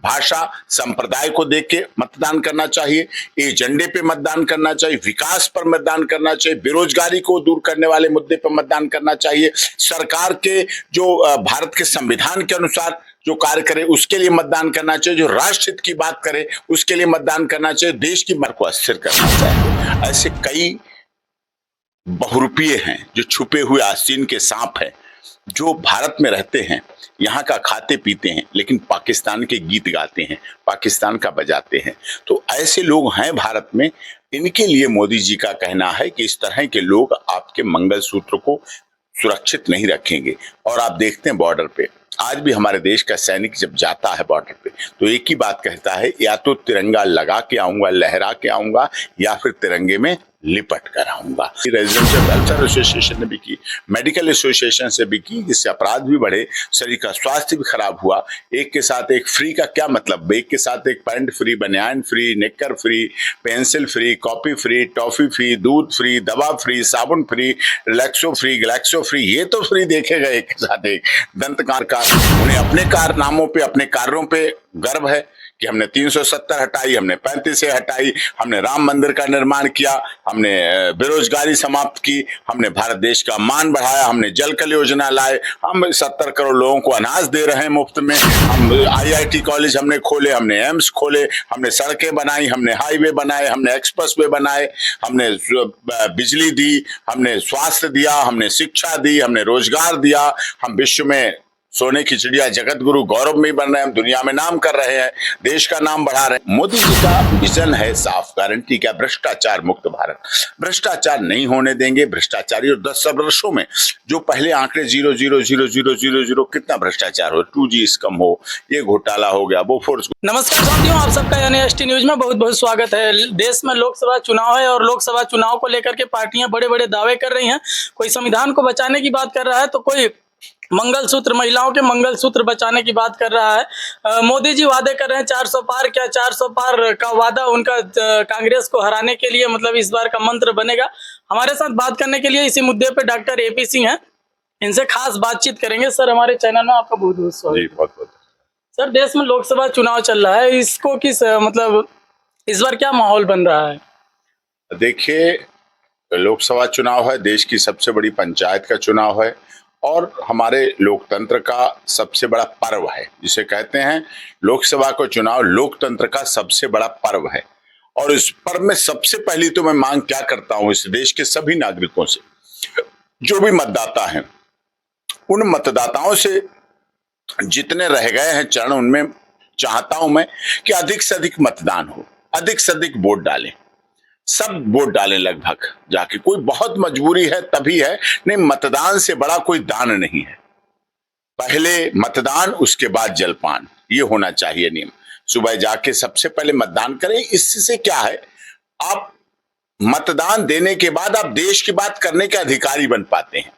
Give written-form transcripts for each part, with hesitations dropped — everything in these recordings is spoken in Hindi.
भाषा, संप्रदाय को देख के मतदान करना चाहिए, एजेंडे पे मतदान करना चाहिए, विकास पर मतदान करना चाहिए, बेरोजगारी को दूर करने वाले मुद्दे पर मतदान करना चाहिए, सरकार के जो भारत के संविधान के अनुसार जो कार्य करे उसके लिए मतदान करना चाहिए, जो राष्ट्र हित की बात करे उसके लिए मतदान करना चाहिए, देश की मर को अस्थिर करना चाहिए। ऐसे कई बहुरूपीय हैं जो छुपे हुए आस्तीन के सांप हैं, जो भारत में रहते हैं, यहाँ का खाते पीते हैं, लेकिन पाकिस्तान के गीत गाते हैं, पाकिस्तान का बजाते हैं। तो ऐसे लोग हैं भारत में। इनके लिए मोदी जी का कहना है कि इस तरह के लोग आपके मंगलसूत्र को सुरक्षित नहीं रखेंगे। और आप देखते हैं बॉर्डर पे आज भी हमारे देश का सैनिक जब जाता है बॉर्डर पे तो एक ही बात कहता है, या तो तिरंगा लगा के आऊंगा, लहरा के आऊंगा, या फिर तिरंगे में लिपट कर आऊंगा। रेजिडेंशियल वेलफेयर एसोसिएशन ने भी की, मेडिकल एसोसिएशन से भी की, जिससे अपराध भी बढ़े, शरीर का स्वास्थ्य भी खराब हुआ। एक के साथ एक फ्री का क्या मतलब? एक के साथ एक पैंट फ्री, बनियान फ्री, निक्कर free, pencil free, copy free, toffee free, दूध फ्री, दवा फ्री, साबुन free, Relaxo free, Glaxo free, ये तो फ्री देखेगा एक के साथ एक। दंतकार का उन्हें अपने कारनामों पे, अपने कार्यों पे गर्व है कि हमने 370 हटाई, हमने 35 से हटाई, हमने राम मंदिर का निर्माण किया, हमने बेरोजगारी समाप्त की, हमने भारत देश का मान बढ़ाया, हमने जल कल योजना लाए, हम 70 करोड़ लोगों को अनाज दे रहे हैं मुफ्त में, हम IIT कॉलेज हमने खोले, हमने एम्स खोले, हमने सड़कें बनाई, हमने हाईवे बनाए, हमने एक्सप्रेस वे बनाए, हमने बिजली दी, हमने स्वास्थ्य दिया, हमने शिक्षा दी, हमने रोजगार दिया, हम विश्व में सोने की चिड़िया जगत गुरु गौरव में बन रहे हैं, हम दुनिया में नाम कर रहे हैं, देश का नाम बढ़ा रहे हैं। मोदी जी का विजन है साफ, गारंटी क्या? भ्रष्टाचार मुक्त भारत। भ्रष्टाचार नहीं होने देंगे। भ्रष्टाचारी और 10 वर्षों में जो पहले आंकड़े 0.00000 कितना भ्रष्टाचार हो, 2G स्कम हो, ये घोटाला हो गया, बोफोर्स। नमस्कार साथियों, आप सबका यानी ST न्यूज में बहुत बहुत स्वागत है। देश में लोकसभा चुनाव है और लोकसभा चुनाव को लेकर के पार्टियां बड़े बड़े दावे कर रही हैं। कोई संविधान को बचाने की बात कर रहा है तो कोई मंगलसूत्र, महिलाओं के मंगलसूत्र बचाने की बात कर रहा है। मोदी जी वादे कर रहे हैं 400 पार। क्या 400 पार का वादा उनका कांग्रेस को हराने के लिए मतलब इस बार का मंत्र बनेगा? हमारे साथ बात करने के लिए इसी मुद्दे पे डॉक्टर AP सिंह हैं, इनसे खास बातचीत करेंगे। सर, हमारे चैनल में आपका बहुत बहुत स्वागत। बहुत बहुत सर, देश में लोकसभा चुनाव चल रहा है, इसको किस मतलब इस बार क्या माहौल बन रहा है? देखिए, लोकसभा चुनाव है, देश की सबसे बड़ी पंचायत का चुनाव है और हमारे लोकतंत्र का सबसे बड़ा पर्व है, जिसे कहते हैं लोकसभा का चुनाव लोकतंत्र का सबसे बड़ा पर्व है। और इस पर्व में सबसे पहली तो मैं मांग क्या करता हूं इस देश के सभी नागरिकों से, जो भी मतदाता हैं, उन मतदाताओं से जितने रह गए हैं चरण, उनमें चाहता हूं मैं कि अधिक से अधिक मतदान हो, अधिक से अधिक वोट डालें, सब वोट डालें लगभग जाके। कोई बहुत मजबूरी है तभी है, नहीं मतदान से बड़ा कोई दान नहीं है। पहले मतदान, उसके बाद जलपान, ये होना चाहिए नियम। सुबह जाके सबसे पहले मतदान करें। इससे क्या है, आप मतदान देने के बाद आप देश की बात करने के अधिकारी बन पाते हैं,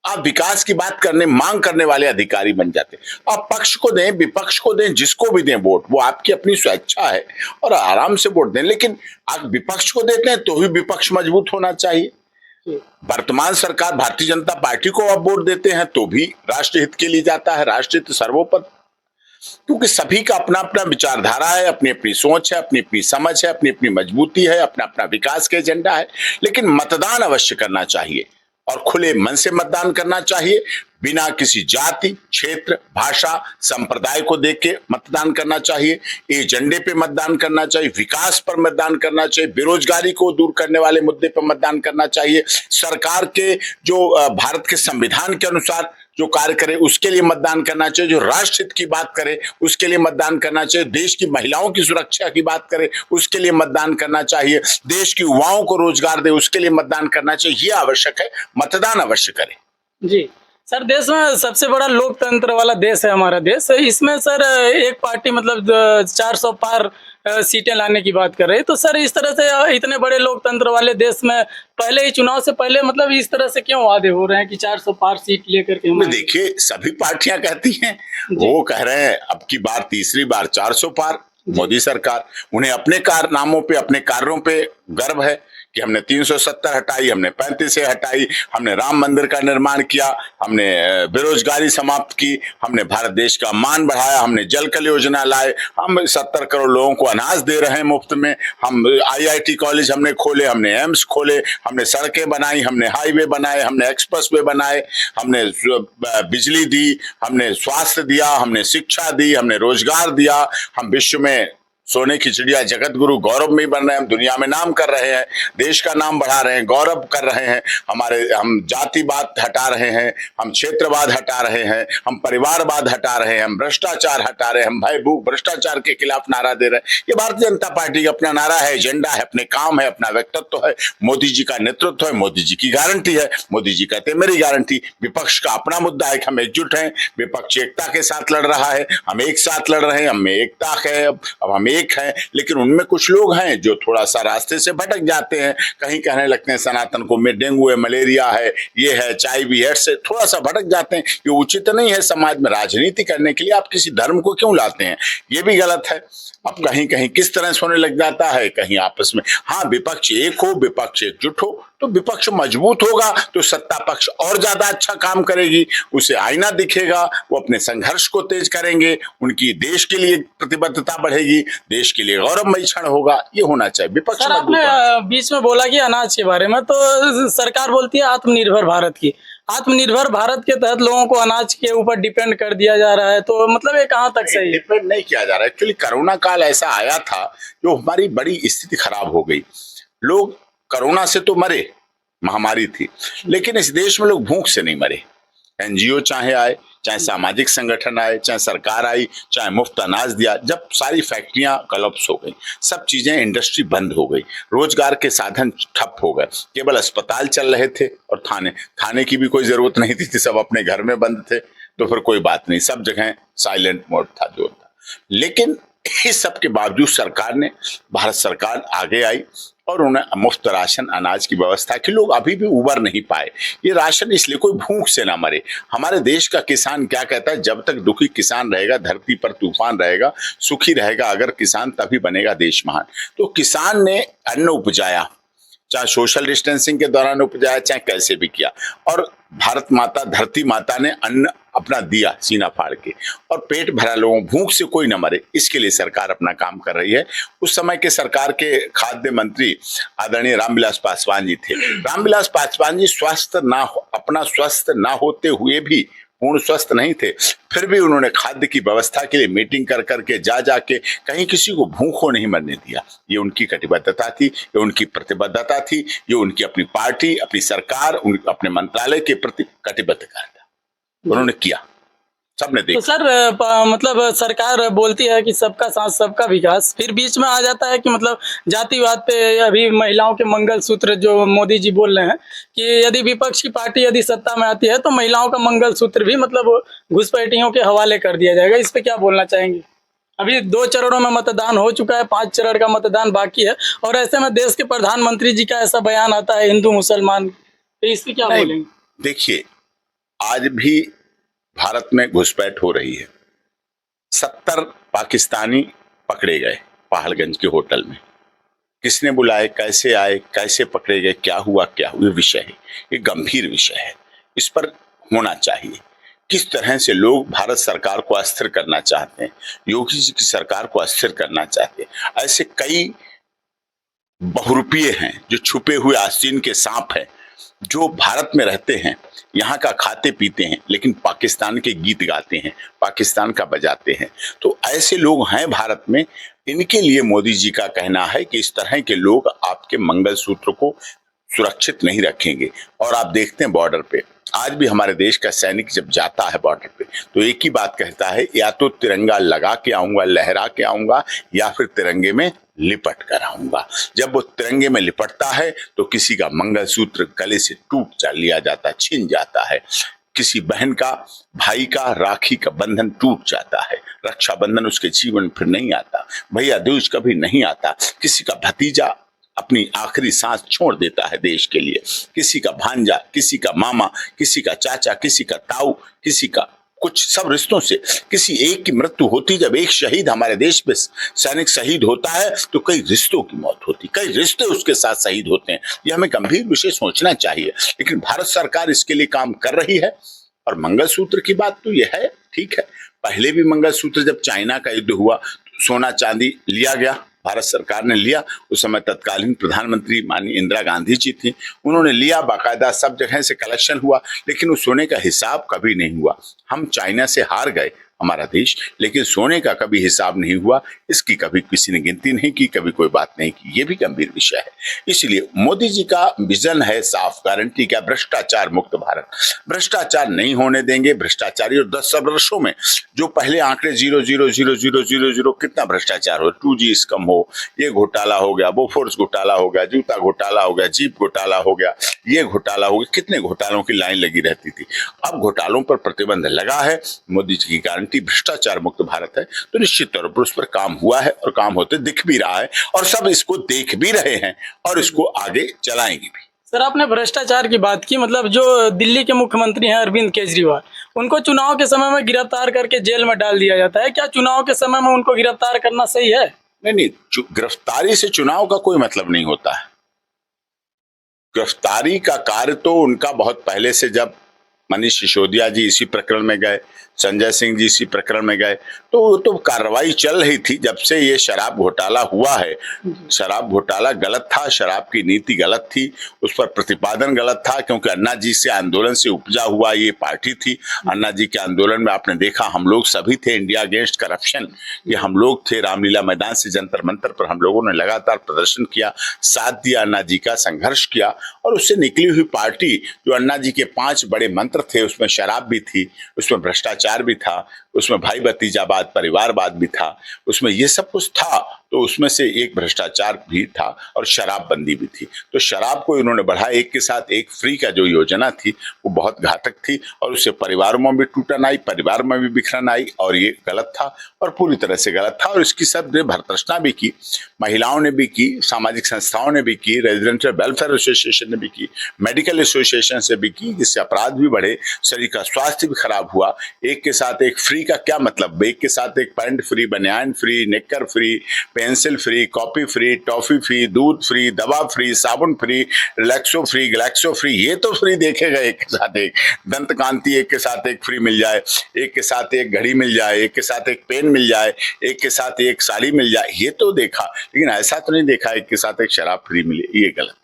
आप विकास की बात करने, मांग करने वाले अधिकारी बन जाते हैं। आप पक्ष को दें, विपक्ष को दें, जिसको भी दें वोट, वो आपकी अपनी स्वेच्छा है और आराम से वोट दें। लेकिन आप विपक्ष को देते हैं तो ही विपक्ष मजबूत होना चाहिए। वर्तमान सरकार भारतीय जनता पार्टी को आप वोट देते हैं तो भी राष्ट्र हित के लिए जाता है, राष्ट्र हित सर्वोपरि, क्योंकि सभी का अपना अपना विचारधारा है, अपनी अपनी सोच है, अपनी अपनी समझ है, अपनी अपनी मजबूती है, अपना अपना विकास का एजेंडा है। लेकिन मतदान अवश्य करना चाहिए और खुले मन से मतदान करना चाहिए, बिना किसी जाति, क्षेत्र, भाषा, संप्रदाय को देख के मतदान करना चाहिए, एजेंडे पे मतदान करना चाहिए, विकास पर मतदान करना चाहिए, बेरोजगारी को दूर करने वाले मुद्दे पर मतदान करना चाहिए, सरकार के जो भारत के संविधान के अनुसार जो कार्य करे उसके लिए मतदान करना चाहिए, जो राष्ट्र हित की बात करे उसके लिए मतदान करना चाहिए, देश की महिलाओं की सुरक्षा की बात करे उसके लिए मतदान करना चाहिए, देश की युवाओं को रोजगार दे उसके लिए मतदान करना चाहिए। ये आवश्यक है, मतदान अवश्य करें। जी सर, देश में सबसे बड़ा लोकतंत्र वाला देश है हमारा देश। इसमें सर एक पार्टी मतलब 400 पार सीटें लाने की बात कर रही है, तो सर इस तरह से इतने बड़े लोकतंत्र वाले देश में पहले ही चुनाव से पहले मतलब इस तरह से क्यों वादे हो रहे हैं कि 400 पार सीट लेकर के? देखिए, सभी पार्टियां कहती हैं, वो कह रहे हैं अब की बार तीसरी बार 400 पार। मोदी सरकार, उन्हें अपने कारनामों पे, अपने कार्यों पे गर्व है कि हमने 370 हटाई, हमने 35 से हटाई, हमने राम मंदिर का निर्माण किया, हमने बेरोजगारी समाप्त की, हमने भारत देश का मान बढ़ाया, हमने जल कल योजना लाए, हम 70 करोड़ लोगों को अनाज दे रहे हैं मुफ्त में, हम IIT कॉलेज हमने खोले, हमने एम्स खोले, हमने सड़कें बनाई, हमने हाईवे बनाए, हमने एक्सप्रेस वे बनाए, हमने बिजली दी, हमने स्वास्थ्य दिया, हमने शिक्षा दी, हमने रोजगार दिया, हम विश्व में सोने की चिड़िया जगत गुरु गौरव में बन रहे हैं, हम दुनिया में नाम कर रहे हैं, देश का नाम बढ़ा रहे हैं, गौरव कर रहे हैं, हम जातिवाद हटा रहे हैं, हम क्षेत्रवाद हटा रहे हैं, हम परिवारवाद हटा रहे हैं, हम भ्रष्टाचार हटा रहे हैं, हम भय भूख भ्रष्टाचार के खिलाफ नारा दे रहे हैं। ये भारतीय जनता पार्टी का अपना नारा है, एजेंडा है, अपने काम है, अपना व्यक्तित्व है, मोदी जी का नेतृत्व है, मोदी जी की गारंटी है। मोदी जी कहते हैं मेरी गारंटी। विपक्ष का अपना मुद्दा है कि हम एकजुट हैं, विपक्ष एकता के साथ लड़ रहा है, हम एक साथ लड़ रहे हैं, हम में एकता है, अब हम एक है। लेकिन उनमें कुछ लोग हैं जो थोड़ा सा रास्ते से भटक जाते हैं, कहीं कहने लगते हैं सनातन को में डेंगू है, मलेरिया है, ये है, चाय भी है, से थोड़ा सा भटक जाते हैं। ये उचित नहीं है समाज में राजनीति करने के लिए आप किसी धर्म को क्यों लाते हैं, ये भी गलत है। अब कहीं कहीं किस तरह से होने लग जाता है, कहीं आपस में, हाँ विपक्ष एक हो, विपक्ष एकजुट हो तो विपक्ष मजबूत होगा, तो सत्ता पक्ष और ज्यादा अच्छा काम करेगी, उसे आईना दिखेगा, वो अपने संघर्ष को तेज करेंगे, उनकी देश के लिए प्रतिबद्धता बढ़ेगी, देश के लिए गौरवमय क्षण होगा। ये होना चाहिए विपक्ष। सर आपने बीच में बोला कि अनाज के बारे में, तो सरकार बोलती है आत्मनिर्भर भारत की, आत्मनिर्भर भारत के तहत लोगों को अनाज के ऊपर डिपेंड कर दिया जा रहा है, तो मतलब ये कहाँ तक सही है? डिपेंड नहीं किया जा रहा है। एक्चुअली कोरोना काल ऐसा आया था जो हमारी बड़ी स्थिति खराब हो गई। लोग कोरोना से तो मरे, महामारी थी, लेकिन इस देश में लोग भूख से नहीं मरे। NGO चाहे आए, चाहे सामाजिक संगठन आए, चाहे सरकार आई, चाहे मुफ्त अनाज दिया, जब सारी फैक्ट्रियां कोलैप्स हो गई, सब चीजें, इंडस्ट्री बंद हो गई, रोजगार के साधन ठप हो गए, केवल अस्पताल चल रहे थे और थाने की भी कोई जरूरत नहीं थी, सब अपने घर में बंद थे, तो फिर कोई बात नहीं, सब जगह साइलेंट मोड था जो था। लेकिन इस सब के बावजूद भारत सरकार आगे आई और उन्हें मुफ्त राशन अनाज की व्यवस्था की। लोग अभी भी उबर नहीं पाए। ये राशन इसलिए कोई भूख से ना मरे। हमारे देश का किसान क्या कहता है, जब तक दुखी किसान रहेगा धरती पर तूफान रहेगा, सुखी रहेगा अगर किसान तभी बनेगा देश महान। तो किसान ने अन्न उपजाया, चाहे सोशल डिस्टेंसिंग के दौरान उपजाया, चाहे कैसे भी किया, और भारत माता, धरती माता ने अन्न अपना दिया सीना फाड़ के, और पेट भरा, लोगों भूख से कोई न मरे, इसके लिए सरकार अपना काम कर रही है। उस समय के सरकार के खाद्य मंत्री आदरणीय रामविलास पासवान जी थे। रामविलास पासवान जी अपना स्वस्थ ना होते हुए भी, पूर्ण स्वस्थ नहीं थे, फिर भी उन्होंने खाद्य की व्यवस्था के लिए मीटिंग कर करके जाके कहीं किसी को भूखों नहीं मरने दिया। ये उनकी कटिबद्धता थी, ये उनकी प्रतिबद्धता थी, ये उनकी अपनी पार्टी, अपनी सरकार, अपने मंत्रालय के प्रति कटिबद्धता था, उन्होंने किया, सबने देखा। तो सर मतलब सरकार बोलती है कि सबका साथ सबका विकास, फिर बीच में आ जाता है कि मतलब जातिवाद पे, अभी महिलाओं के मंगलसूत्र जो मोदी जी बोल रहे हैं कि यदि विपक्ष की पार्टी यदि सत्ता में आती है तो महिलाओं का मंगलसूत्र भी मतलब घुसपैठियों के हवाले कर दिया जाएगा। इस पे क्या बोलना चाहेंगे? अभी 2 चरणों में मतदान हो चुका है, 5 चरण का मतदान बाकी है, और ऐसे में देश के प्रधानमंत्री जी का ऐसा बयान आता है हिंदू मुसलमान, तो इस पे क्या बोलेंगे? देखिए, आज भी भारत में घुसपैठ हो रही है। 70 पाकिस्तानी पकड़े गए पहाड़गंज के होटल में। किसने बुलाए, कैसे आए, कैसे पकड़े गए, क्या हुआ, ये विषय है, ये गंभीर विषय है, इस पर होना चाहिए। किस तरह से लोग भारत सरकार को अस्थिर करना चाहते हैं, योगी जी की सरकार को अस्थिर करना चाहते हैं। ऐसे कई बहुरूपीय हैं जो छुपे हुए आस्तीन के सांप हैं, जो भारत में रहते हैं, यहाँ का खाते पीते हैं, लेकिन पाकिस्तान के गीत गाते हैं, पाकिस्तान का बजाते हैं। तो ऐसे लोग हैं भारत में। इनके लिए मोदी जी का कहना है कि इस तरह के लोग आपके मंगलसूत्र को सुरक्षित नहीं रखेंगे। और आप देखते हैं बॉर्डर पे, आज भी हमारे देश का सैनिक जब जाता है बॉर्डर पे, तो एक ही बात कहता है, या तो तिरंगा लगा के आऊंगा, लहरा के आऊंगा, या फिर तिरंगे में लिपट कर आऊंगा। जब वो तिरंगे में लिपटता है तो किसी का मंगलसूत्र गले से टूट लिया जाता है, छिन जाता है, किसी बहन का, भाई का राखी का बंधन टूट जाता है, रक्षाबंधन उसके जीवन फिर नहीं आता, भैया दूज कभी नहीं आता, किसी का भतीजा अपनी आखिरी सांस छोड़ देता है देश के लिए, किसी का भांजा, किसी का मामा, किसी का चाचा, किसी का ताऊ, किसी का कुछ सब रिश्तों से किसी एक की मृत्यु होती, जब एक शहीद हमारे देश में सैनिक शहीद होता है तो कई रिश्तों की मौत होती, कई रिश्ते उसके साथ शहीद होते हैं। ये हमें गंभीर विषय सोचना चाहिए, लेकिन भारत सरकार इसके लिए काम कर रही है। और मंगलसूत्र की बात तो यह है, ठीक है, पहले भी मंगलसूत्र जब चाइना का युद्ध हुआ तो सोना चांदी लिया गया, भारत सरकार ने लिया। उस समय तत्कालीन प्रधानमंत्री माननीय इंदिरा गांधी जी थी, उन्होंने लिया, बाकायदा सब जगह से कलेक्शन हुआ, लेकिन उस सोने का हिसाब कभी नहीं हुआ। हम चाइना से हार गए, हमारा देश, लेकिन सोने का कभी हिसाब नहीं हुआ, इसकी कभी किसी ने गिनती नहीं की, कभी कोई बात नहीं की। ये भी गंभीर विषय है। इसलिए मोदी जी का विजन है साफ, गारंटी क्या, भ्रष्टाचार मुक्त भारत। भ्रष्टाचार नहीं होने देंगे। भ्रष्टाचारी, और 10 वर्षों में जो पहले आंकड़े 0,0,0,0,0,0 कितना भ्रष्टाचार हो, 2G स्कम हो, ये घोटाला हो गया, बोफोर्स घोटाला हो गया, जूता घोटाला हो गया, जीप घोटाला हो गया, ये घोटाला हो गया, कितने घोटालों की लाइन लगी रहती थी। अब घोटालों पर प्रतिबंध लगा है, मोदी जी की गारंटी भ्रष्टाचार मुक्त भारत है, तो निश्चित तौर पर उस पर काम हुआ है और काम होते दिख भी रहा है, और सब इसको देख भी रहे हैं और इसको आगे चलाएंगे भी। सर, आपने भ्रष्टाचार की बात की, मतलब जो दिल्ली के मुख्यमंत्री हैं अरविंद केजरीवाल, उनको चुनाव के समय में गिरफ्तार करके जेल में डाल दिया जाता है। क्या चुनाव के समय में उनको गिरफ्तार करना सही है? नहीं, गिरफ्तारी से चुनाव का कोई मतलब नहीं होता है। गिरफ्तारी का कार्य तो उनका बहुत पहले से, जब मनीष सिसोदिया जी इसी प्रकरण में गए, संजय सिंह जी इसी प्रकरण में गए, तो वो तो कार्रवाई चल रही थी। जब से ये शराब घोटाला हुआ है, शराब घोटाला गलत था, शराब की नीति गलत थी, उस पर प्रतिपादन गलत था, क्योंकि अन्ना जी से आंदोलन से उपजा हुआ ये पार्टी थी। अन्ना जी के आंदोलन में आपने देखा, हम लोग सभी थे, इंडिया अगेंस्ट करप्शन, ये हम लोग थे। रामलीला मैदान से जंतर मंतर पर हम लोगों ने लगातार प्रदर्शन किया, साथ दिया, अन्ना जी का संघर्ष किया, और उससे निकली हुई पार्टी, जो अन्ना जी के 5 बड़े मंत्र थे, उसमें शराब भी थी, उसमें भ्रष्टाचार भी था, उसमें भाई भतीजावाद, परिवारवाद भी था, उसमें ये सब कुछ था। तो उसमें से एक भ्रष्टाचार भी था और शराबबंदी भी थी। तो शराब को इन्होंने बढ़ा, एक के साथ एक फ्री का जो योजना थी वो बहुत घातक थी, और उससे परिवारों में भी टूटन आई, परिवार में भी बिखरन आई, और ये गलत था और पूरी तरह से गलत था। और इसकी सब ने भर्त्सना भी की, महिलाओं ने भी की, सामाजिक संस्थाओं ने भी की, रेजिडेंशियल वेलफेयर एसोसिएशन ने भी की, मेडिकल एसोसिएशन से भी की, जिससे अपराध भी बढ़े, शरीर का स्वास्थ्य भी खराब हुआ। एक के साथ एक फ्री का क्या मतलब? एक के साथ एक पैंट फ्री, बनियान फ्री, नेकर free, pencil free, copy free, toffee free, दूध फ्री, दवा फ्री, साबुन free, Relaxo free, Glaxo free, ये तो फ्री देखे गए। एक के साथ एक दंत कांति, एक के साथ एक फ्री मिल जाए, एक के साथ एक घड़ी मिल जाए, एक के साथ एक पेन मिल जाए, एक के साथ एक साड़ी मिल जाए, ये तो देखा। लेकिन ऐसा तो नहीं देखा एक के साथ एक शराब फ्री मिले, ये गलत।